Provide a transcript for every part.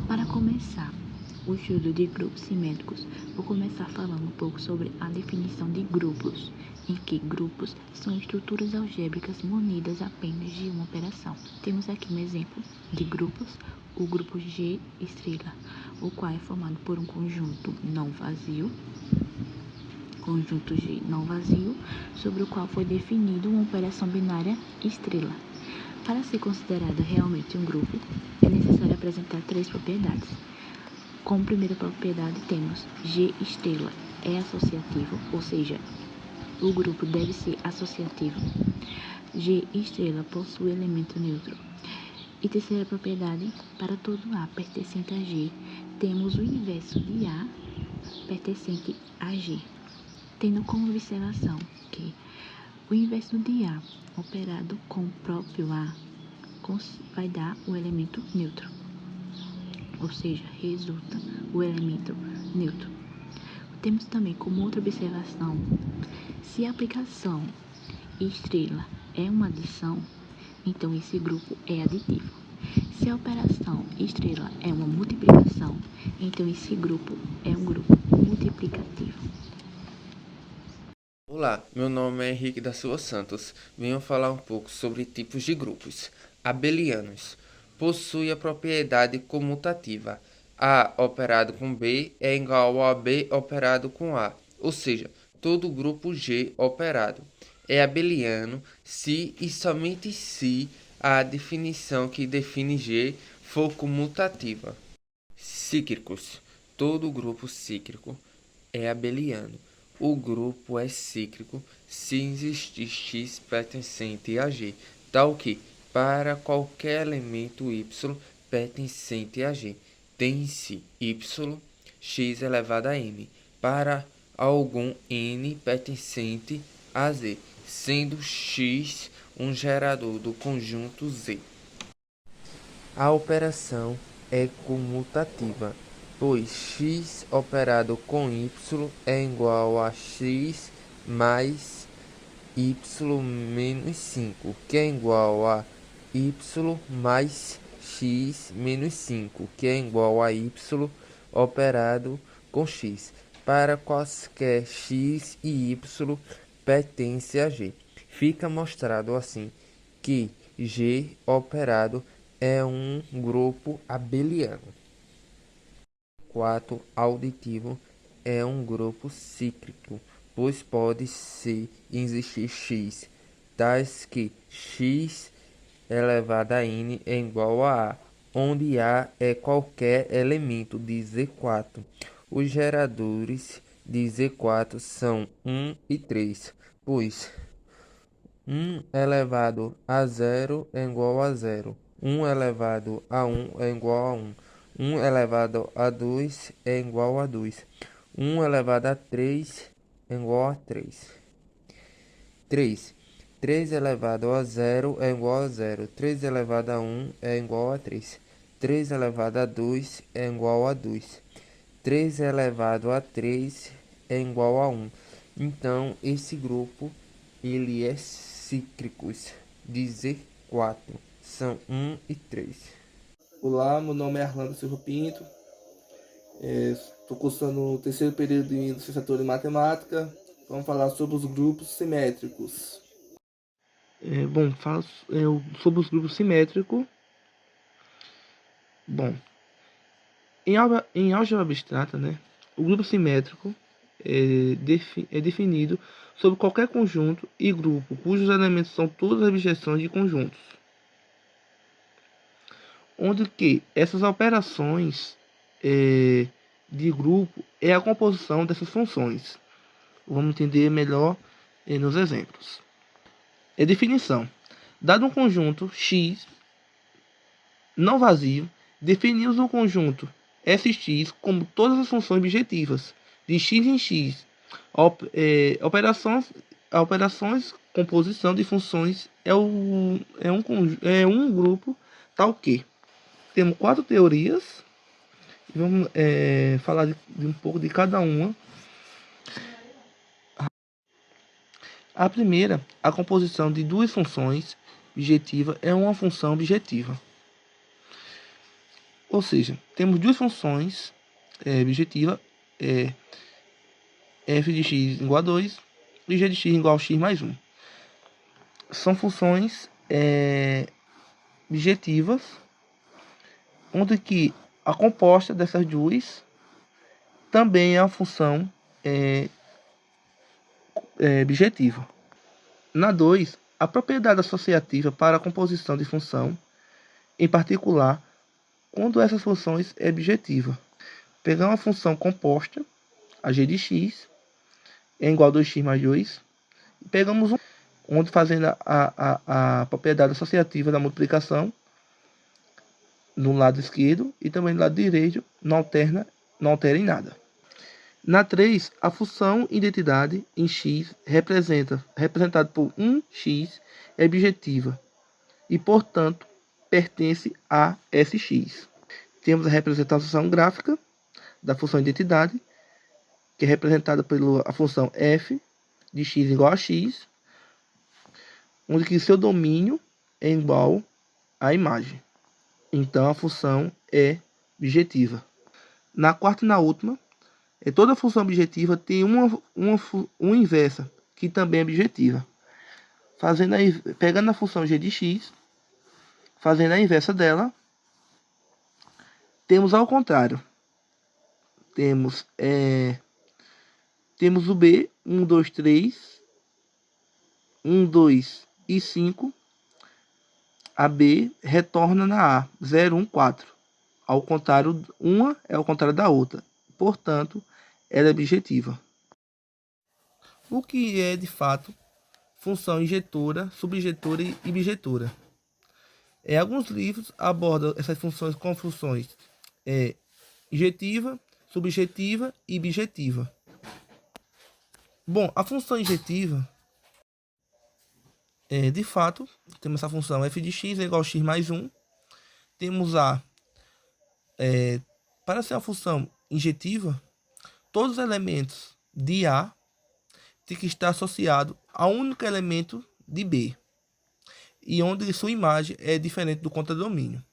Para começar o estudo de grupos simétricos, vou começar falando um pouco sobre a definição de grupos, em que grupos são estruturas algébricas munidas apenas de uma operação. Temos aqui um exemplo de grupos, o grupo G estrela, o qual é formado por um conjunto não vazio, sobre o qual foi definido uma operação binária estrela. Para ser considerado realmente um grupo, é necessário apresentar 3 propriedades. Como primeira propriedade temos G estrela é associativo, ou seja, o grupo deve ser associativo. G estrela possui elemento neutro. E terceira propriedade, para todo A pertencente a G, temos o inverso de A pertencente a G, tendo como observação que o inverso de A operado com o próprio A vai dar o elemento neutro, ou seja, resulta o elemento neutro. Temos também como outra observação, se a aplicação estrela é uma adição, então esse grupo é aditivo. Se a operação estrela é uma multiplicação, então esse grupo é um grupo multiplicativo. Olá, meu nome é Henrique da Silva Santos. Venho falar um pouco sobre tipos de grupos. Abelianos. Possui a propriedade comutativa. A operado com B é igual a B operado com A, ou seja, todo grupo G operado é abeliano se e somente se a definição que define G for comutativa. Cíclicos. Todo grupo cíclico é abeliano. O grupo é cíclico se existir x pertencente a G, tal que, para qualquer elemento y pertencente a G, tem-se y x elevado a n, para algum n pertencente a Z, sendo x um gerador do conjunto Z. A operação é comutativa, pois x operado com y é igual a x mais y menos 5, que é igual a y mais x menos 5, que é igual a y operado com x, para quaisquer x e y pertence a G. Fica mostrado assim que G operado é um grupo abeliano. 4. Auditivo é um grupo cíclico, pois pode ser existir x, tais que x elevado a n é igual a A, onde A é qualquer elemento de Z4. Os geradores de Z4 são 1 e 3, pois 1 elevado a 0 é igual a 0. 1 elevado a 1 é igual a 1. 1 elevado a 2 é igual a 2. 1 elevado a 3 é igual a 3. 3. 3 elevado a 0 é igual a 0. 3 elevado a 1 é igual a 3. 3 elevado a 2 é igual a 2. 3 elevado a 3 é igual a 1. Então, esse grupo ele é cíclicos de Z4, são 1 e 3. Olá, meu nome é Arlando Silva Pinto, estou cursando o terceiro período de licenciatura em Matemática. Vamos falar sobre os grupos simétricos. Falo sobre os grupos simétricos. Em álgebra abstrata, né, o grupo simétrico é definido sobre qualquer conjunto e grupo cujos elementos são todas as objeções de conjuntos, onde que essas operações de grupo é a composição dessas funções. Vamos entender melhor nos exemplos. Definição. Dado um conjunto X não vazio, definimos um conjunto Sx como todas as funções objetivas de x em x. Operações composição de funções é um grupo tal que temos 4 teorias. Vamos falar de um pouco de cada uma. A primeira, a composição de duas funções objetivas é uma função objetiva. Ou seja, temos duas funções objetivas, f de x igual a 2 e g de x igual a x mais 1. São funções objetivas, onde que a composta dessas duas também é uma função objetiva. Na 2, a propriedade associativa para a composição de função, em particular, quando essas funções é objetiva. Pegar uma função composta, a g de x, é igual a 2x mais 2, e pegamos onde fazendo a propriedade associativa da multiplicação no lado esquerdo e também no lado direito não altera em nada. Na 3, a função identidade em x representada por 1x é objetiva e, portanto, pertence a Sx. Temos a representação gráfica da função identidade, que é representada pela função f de x igual a x, onde que seu domínio é igual à imagem. Então, a função é objetiva. Na quarta e na última, toda função objetiva tem uma inversa, que também é objetiva. Pegando a função g de x, fazendo a inversa dela, temos ao contrário. Temos o b, 1, 2, 3, 1, 2 e 5. A b retorna na a, 0, 1, 4. Ao contrário, uma é ao contrário da outra. Portanto, ela é objetiva. O que é, de fato, função injetora, subjetora e bijetora? Alguns livros abordam essas funções com funções injetiva, subjetiva e bijetiva. Bom, a função injetiva, de fato, temos essa função f de x é igual a x mais 1. Temos para ser uma função injetiva, todos os elementos de A tem que estar associado a um único elemento de B, e onde sua imagem é diferente do contradomínio.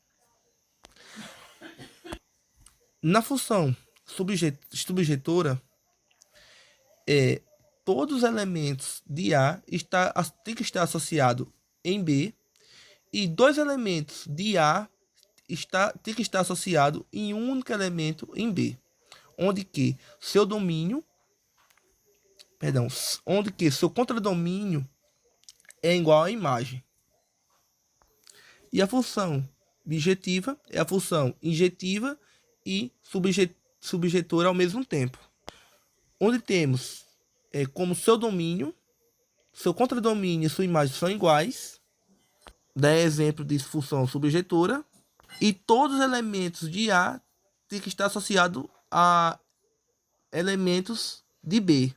Na função subjetora, todos os elementos de A tem que estar associado em B, e dois elementos de A tem que estar associado em um único elemento em B, onde que seu contradomínio é igual à imagem. E a função bijetiva é a função injetiva e subjetora ao mesmo tempo, onde temos como seu domínio, seu contradomínio e sua imagem são iguais. Dá exemplo de função subjetora. E todos os elementos de A têm que estar associados a elementos de B.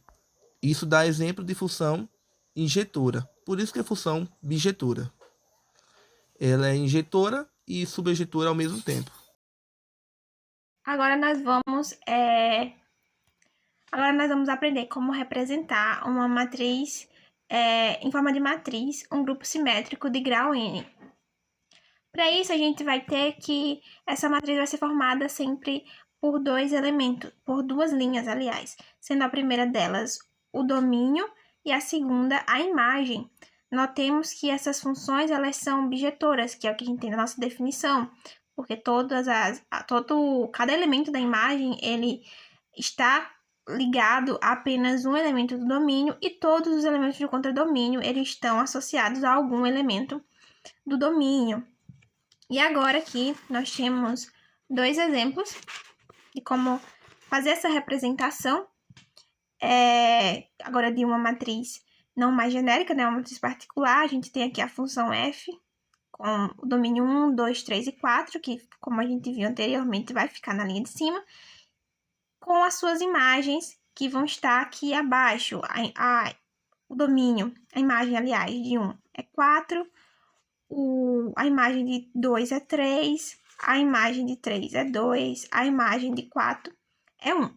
Isso dá exemplo de função injetora. Por isso que é função bijetora. Ela é injetora e subjetora ao mesmo tempo. Agora nós vamos aprender como representar uma matriz, em forma de matriz, um grupo simétrico de grau n. Para isso, a gente vai ter que essa matriz vai ser formada sempre por dois elementos, por duas linhas, aliás, sendo a primeira delas o domínio e a segunda a imagem. Notemos que essas funções elas são bijetoras, que é o que a gente tem na nossa definição, porque cada elemento da imagem ele está ligado a apenas um elemento do domínio e todos os elementos do contradomínio eles estão associados a algum elemento do domínio. E agora aqui nós temos dois exemplos de como fazer essa representação, agora de uma matriz não mais genérica, né, uma matriz particular. A gente tem aqui a função f com o domínio 1, 2, 3 e 4, que, como a gente viu anteriormente, vai ficar na linha de cima, com as suas imagens que vão estar aqui abaixo. O domínio, a imagem, aliás, de 1 é 4, a imagem de 2 é 3, a imagem de 3 é 2, a imagem de 4 é 1.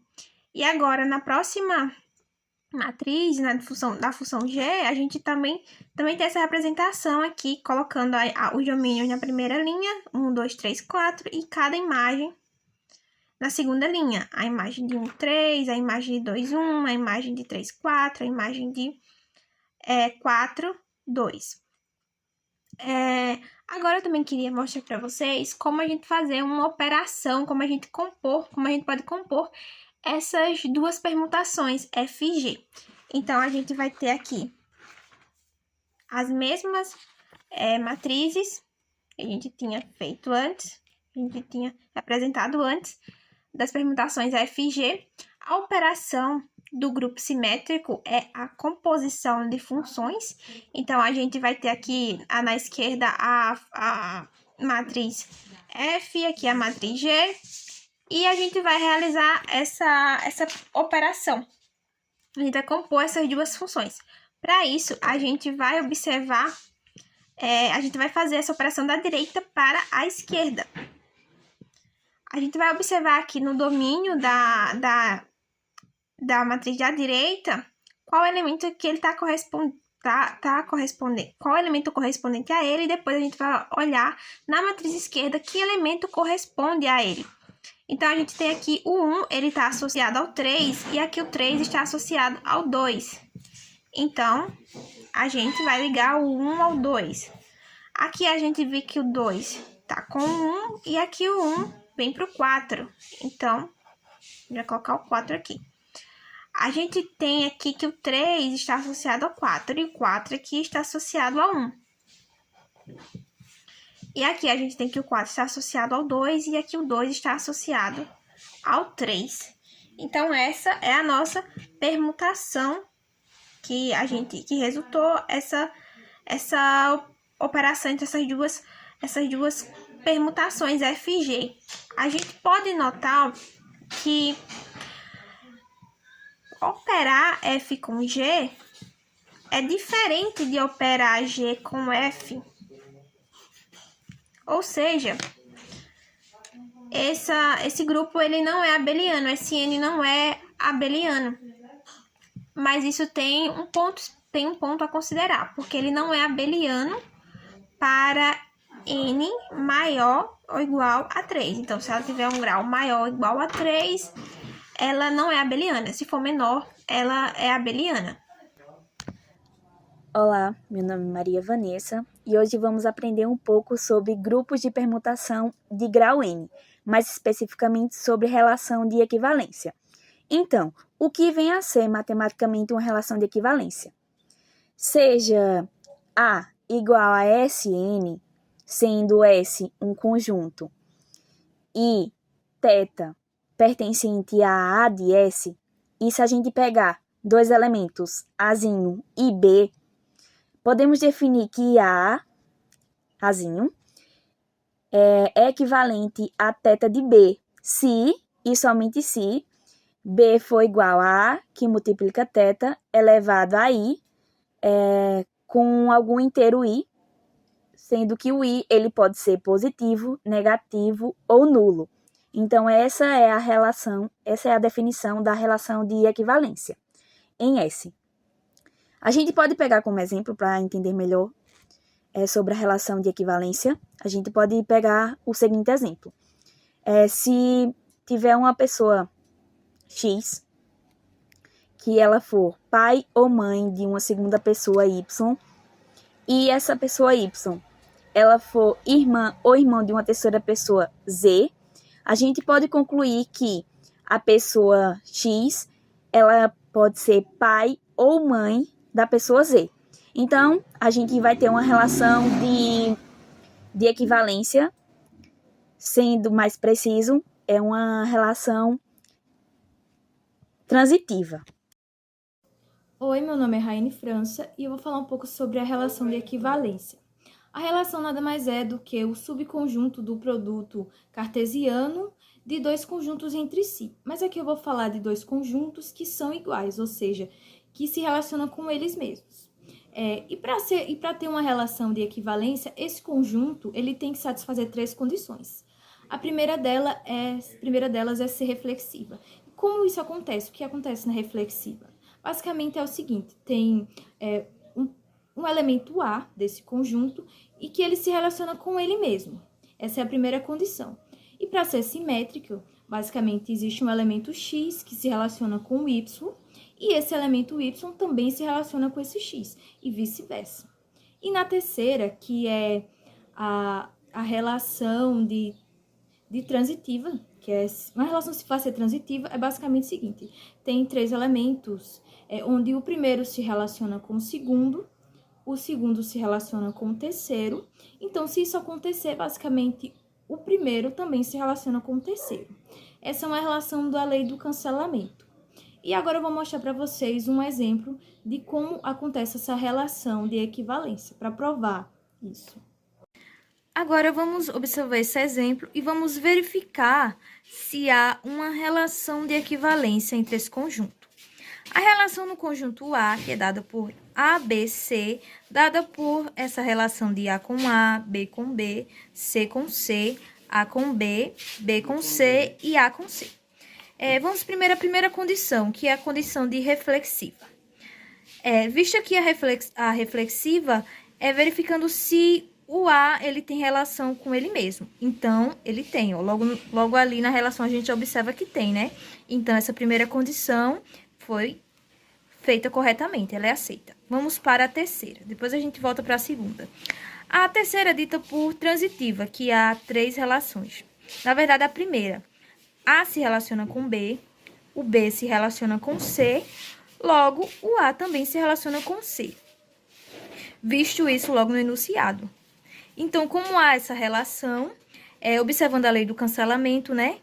E agora, na próxima matriz, né, da função G, a gente também tem essa representação aqui, colocando os domínios na primeira linha, 1, 2, 3, 4, e cada imagem na segunda linha. A imagem de 1, 3, a imagem de 2, 1, a imagem de 3, 4, a imagem de 4, 2. Agora eu também queria mostrar para vocês como a gente fazer uma operação, como a gente pode compor essas duas permutações F e G. Então, a gente vai ter aqui as mesmas matrizes que a gente tinha feito antes, a gente tinha apresentado antes, das permutações F e G. A operação do grupo simétrico é a composição de funções. Então, a gente vai ter aqui na esquerda a matriz F, aqui a matriz G, e a gente vai realizar essa operação. A gente vai compor essas duas funções. Para isso, a gente vai observar, a gente vai fazer essa operação da direita para a esquerda. A gente vai observar aqui no domínio da matriz da direita, qual elemento que ele tá correspondendo, qual elemento correspondente a ele, e depois a gente vai olhar na matriz esquerda que elemento corresponde a ele. Então, a gente tem aqui o 1, ele está associado ao 3, e aqui o 3 está associado ao 2. Então, a gente vai ligar o 1 ao 2. Aqui a gente vê que o 2 está com o 1, e aqui o 1 vem para o 4. Então, vou colocar o 4 aqui. A gente tem aqui que o 3 está associado ao 4, e o 4 aqui está associado ao 1. E aqui a gente tem que o 4 está associado ao 2, e aqui o 2 está associado ao 3. Então, essa é a nossa permutação que resultou essa operação entre essas duas permutações F e G. A gente pode notar que operar F com G é diferente de operar G com F. Ou seja, esse grupo ele não é abeliano, esse N não é abeliano. Mas isso tem um ponto a considerar, porque ele não é abeliano para N maior ou igual a 3. Então, se ela tiver um grau maior ou igual a 3, ela não é abeliana. Se for menor, ela é abeliana. Olá, meu nome é Maria Vanessa e hoje vamos aprender um pouco sobre grupos de permutação de grau N, mais especificamente sobre relação de equivalência. Então, o que vem a ser matematicamente uma relação de equivalência? Seja A igual a Sn, sendo S um conjunto, e θ pertencente a A de S, e se a gente pegar dois elementos, Azinho e B, podemos definir que Azinho, é equivalente a θ de B, se e somente se B for igual a A, que multiplica θ, elevado a I, com algum inteiro I, sendo que o I ele pode ser positivo, negativo ou nulo. Então, essa é a definição da relação de equivalência em S. A gente pode pegar como exemplo, para entender melhor sobre a relação de equivalência, a gente pode pegar o seguinte exemplo. Se tiver uma pessoa X, que ela for pai ou mãe de uma segunda pessoa Y, e essa pessoa Y, ela for irmã ou irmão de uma terceira pessoa Z, a gente pode concluir que a pessoa X, ela pode ser pai ou mãe da pessoa Z. Então, a gente vai ter uma relação de equivalência, sendo mais preciso, é uma relação transitiva. Oi, meu nome é Raine França e eu vou falar um pouco sobre a relação de equivalência. A relação nada mais é do que o subconjunto do produto cartesiano de dois conjuntos entre si. Mas aqui eu vou falar de dois conjuntos que são iguais, ou seja, que se relacionam com eles mesmos. E para ter uma relação de equivalência, esse conjunto ele tem que satisfazer três condições. A primeira delas é ser reflexiva. Como isso acontece? O que acontece na reflexiva? Basicamente é o seguinte, tem um elemento A desse conjunto e que ele se relaciona com ele mesmo. Essa é a primeira condição. E para ser simétrico, basicamente existe um elemento X que se relaciona com o Y e esse elemento Y também se relaciona com esse X e vice-versa. E na terceira, que é a relação de transitiva, que é uma relação se faz ser transitiva, é basicamente o seguinte, tem 3 elementos, onde o primeiro se relaciona com o segundo se relaciona com o terceiro, então se isso acontecer, basicamente o primeiro também se relaciona com o terceiro. Essa é uma relação da lei do cancelamento. E agora eu vou mostrar para vocês um exemplo de como acontece essa relação de equivalência, para provar isso. Agora vamos observar esse exemplo e vamos verificar se há uma relação de equivalência entre esse conjunto. A relação no conjunto A, que é dada por ABC, dada por essa relação de A com A, B com B, C com C, A com B, B com C e A com C. Vamos primeiro à primeira condição, que é a condição de reflexiva. Visto aqui a reflexiva, verificando se o A ele tem relação com ele mesmo. Então, ele tem, ó, logo ali na relação a gente observa que tem, né? Então, essa primeira condição foi feita corretamente, ela é aceita. Vamos para a terceira, depois a gente volta para a segunda. A terceira é dita por transitiva, que há 3 relações. Na verdade, a primeira, A se relaciona com B, o B se relaciona com C, logo o A também se relaciona com C. Visto isso logo no enunciado. Então, como há essa relação, observando a lei do cancelamento, né?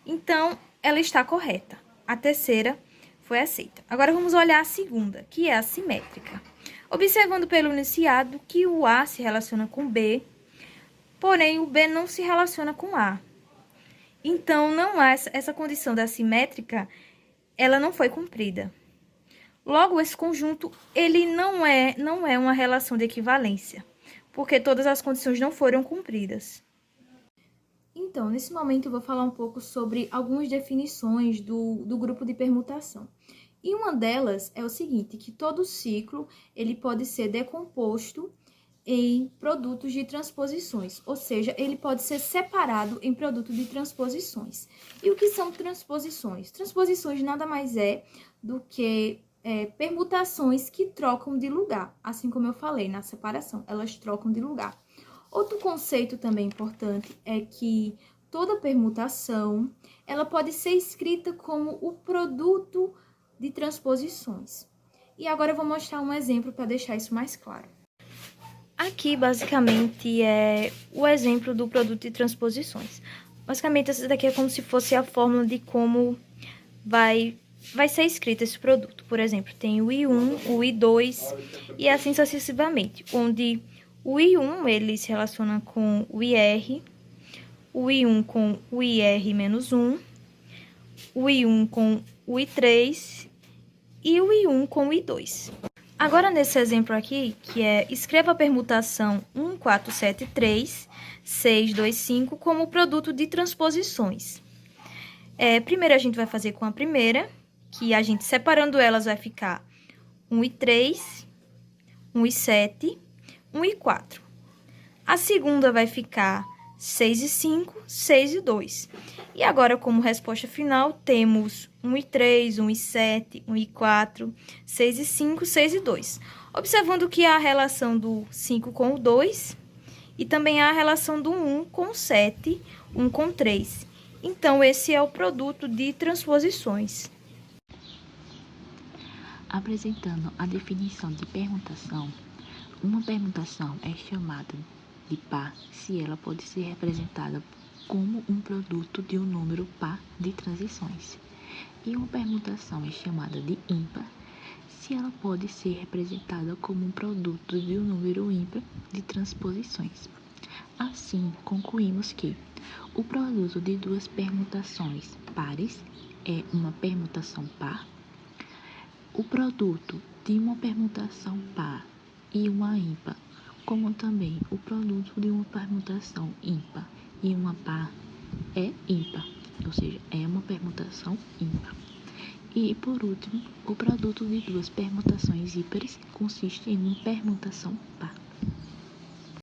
Então, ela está correta. A terceira foi aceita. Agora, vamos olhar a segunda, que é a simétrica. Observando pelo enunciado que o A se relaciona com B, porém, o B não se relaciona com A. Então, não há essa condição da simétrica, ela não foi cumprida. Logo, esse conjunto, ele não é uma relação de equivalência, porque todas as condições não foram cumpridas. Então, nesse momento eu vou falar um pouco sobre algumas definições do grupo de permutação. E uma delas é o seguinte, que todo ciclo ele pode ser decomposto em produtos de transposições, ou seja, ele pode ser separado em produto de transposições. E o que são transposições? Transposições nada mais é do que permutações que trocam de lugar, assim como eu falei na separação, elas trocam de lugar. Outro conceito também importante é que toda permutação, ela pode ser escrita como o produto de transposições. E agora eu vou mostrar um exemplo para deixar isso mais claro. Aqui, basicamente, é o exemplo do produto de transposições. Basicamente, essa daqui é como se fosse a fórmula de como vai ser escrito esse produto. Por exemplo, tem o I1, o I2 e assim sucessivamente, onde o I1 ele se relaciona com o IR, o I1 com o IR-1, o I1 com o I3 e o I1 com o I2. Agora, nesse exemplo aqui, que é escreva a permutação 1, 4, 7, 3, 6, 2, 5 como produto de transposições. Primeiro a gente vai fazer com a primeira, que a gente separando elas vai ficar 1 e 3, 1 e 7, 1 e 4. A segunda vai ficar 6 e 5, 6 e 2. E agora, como resposta final, temos 1 e 3, 1 e 7, 1 e 4, 6 e 5, 6 e 2. Observando que há a relação do 5 com o 2 e também há a relação do 1 com o 7, 1 com o 3. Então, esse é o produto de transposições. Apresentando a definição de permutação, uma permutação é chamada de par se ela pode ser representada como um produto de um número par de transições. E uma permutação é chamada de ímpar se ela pode ser representada como um produto de um número ímpar de transposições. Assim, concluímos que o produto de duas permutações pares é uma permutação par. O produto de uma permutação par e uma ímpar, como também o produto de uma permutação ímpar e uma par, é ímpar, ou seja, é uma permutação ímpar. E, por último, o produto de duas permutações ímpares consiste em uma permutação par.